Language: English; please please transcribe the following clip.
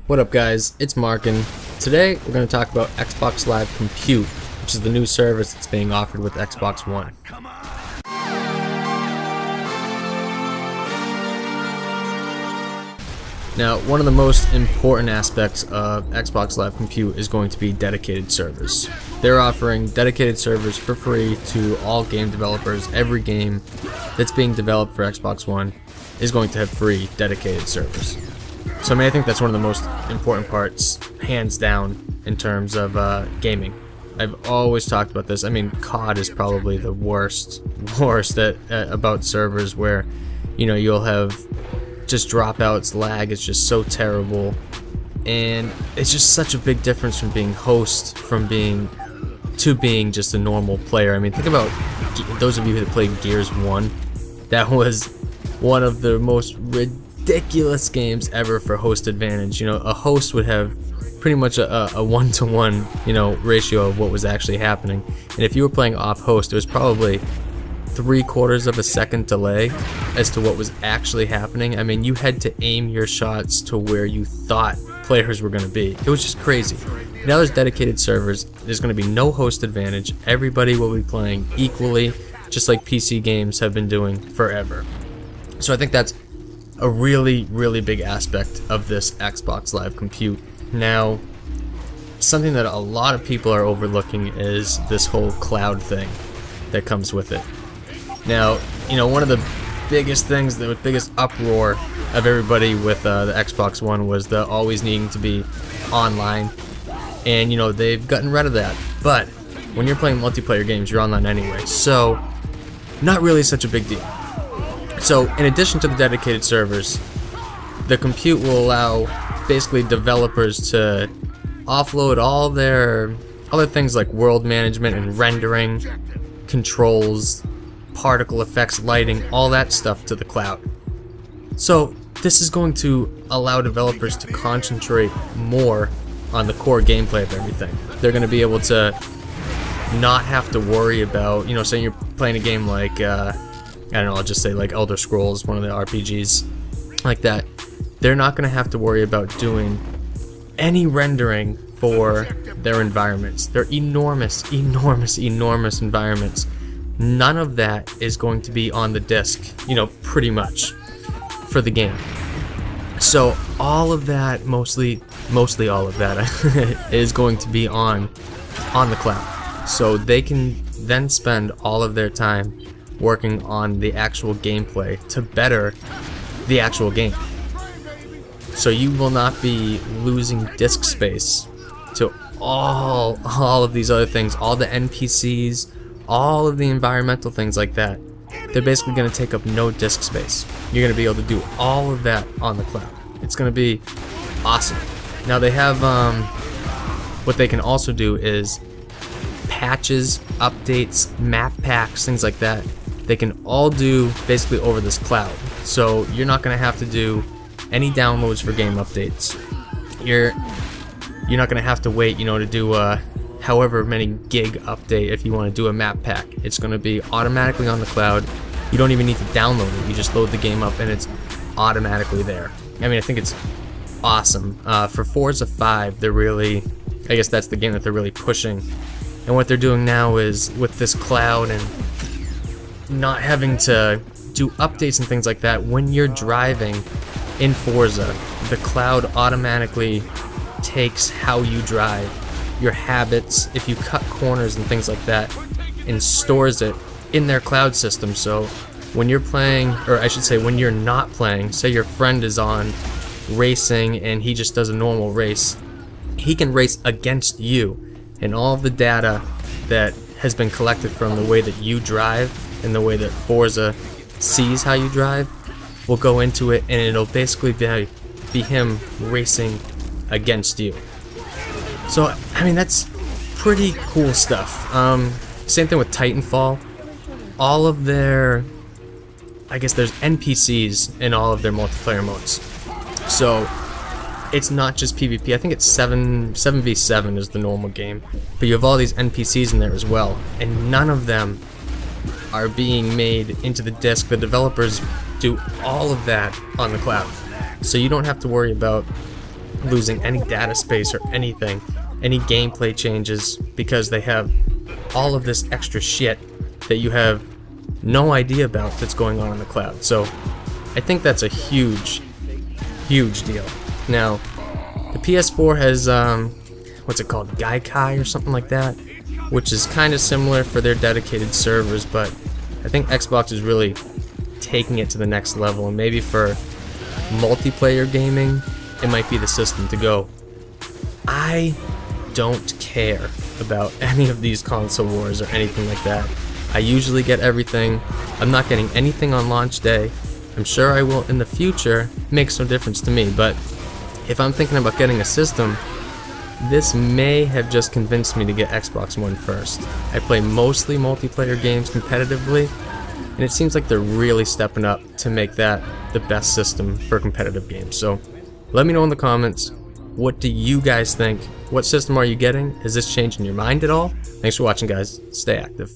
What up guys, it's Mark, and today we're going to talk about Xbox Live Compute, which is the new service that's being offered with Xbox One. Now, one of the most important aspects of Xbox Live Compute is going to be dedicated servers. They're offering dedicated servers for free to all game developers. Every game that's being developed for Xbox One is going to have free dedicated servers. So I think that's one of the most important parts, hands down, in terms of gaming. I've always talked about this. COD is probably the worst about servers, where you'll have just dropouts, lag is just so terrible, and it's just such a big difference from being host to being just a normal player. Think about those of you that played Gears 1. That was one of the most ridiculous games ever for host advantage. A host would have pretty much a 1-to-1 ratio of what was actually happening, and if you were playing off host, it was probably 3/4 of a second delay as to what was actually happening. You had to aim your shots to where you thought players were going to be. It was just crazy. Now there's dedicated servers. There's going to be no host advantage. Everybody will be playing equally, just like PC games have been doing forever. So I think that's a really big aspect of this Xbox Live Compute. Now, something that a lot of people are overlooking is this whole cloud thing that comes with it. Now, one of the biggest things, the biggest uproar of everybody with the Xbox One was the always needing to be online, and they've gotten rid of that. But when you're playing multiplayer games, you're online anyway, so not really such a big deal. So in addition to the dedicated servers, the compute will allow basically developers to offload all their other things like world management and rendering, controls, particle effects, lighting, all that stuff to the cloud. So this is going to allow developers to concentrate more on the core gameplay of everything. They're going to be able to not have to worry about, say you're playing a game like, I'll just say like Elder Scrolls, one of the RPGs like that. They're not going to have to worry about doing any rendering for their environments. They're enormous environments. None of that is going to be on the disc, pretty much, for the game. So all of that, mostly all of that, is going to be on the cloud. So they can then spend all of their time working on the actual gameplay to better the actual game. So you will not be losing disk space to all of these other things, all the NPCs, all of the environmental things like that. They're basically going to take up no disk space. You're going to be able to do all of that on the cloud. It's going to be awesome. Now they have, what they can also do is patches, updates, map packs, things like that. They can all do basically over this cloud. So you're not going to have to do any downloads for game updates. You're not going to have to wait, to do however many gig update if you want to do a map pack. It's going to be automatically on the cloud. You don't even need to download it. You just load the game up and it's automatically there. I think it's awesome. For Forza 5, they're really, I guess that's the game that they're really pushing. And what they're doing now is, with this cloud and not having to do updates and things like that, when you're driving in Forza, the cloud automatically takes how you drive, your habits, if you cut corners and things like that, and stores it in their cloud system. So when you're playing, or I should say when you're not playing, say your friend is on racing and he just does a normal race, he can race against you, and all of the data that has been collected from the way that you drive and the way that Forza sees how you drive will go into it, and it'll basically be him racing against you. So that's pretty cool stuff. Same thing with Titanfall. All of their, I guess there's NPCs in all of their multiplayer modes. So it's not just PvP. I think it's 7v7 is the normal game, but you have all these NPCs in there as well, and none of them are being made into the disc. The developers do all of that on the cloud, so you don't have to worry about losing any data space or anything, any gameplay changes, because they have all of this extra shit that you have no idea about that's going on in the cloud. So I think that's a huge deal. Now, the PS4 has what's it called, Gaikai or something like that, which is kind of similar for their dedicated servers, but I think Xbox is really taking it to the next level, and maybe for multiplayer gaming it might be the system to go. I don't care about any of these console wars or anything like that. I usually get everything. I'm not getting anything on launch day. I'm sure I will in the future. Makes no difference to me, but if I'm thinking about getting a system, this may have just convinced me to get Xbox One first. I play mostly multiplayer games competitively, and it seems like they're really stepping up to make that the best system for competitive games. So let me know in the comments, what do you guys think? What system are you getting? Is this changing your mind at all? Thanks for watching, guys. Stay active.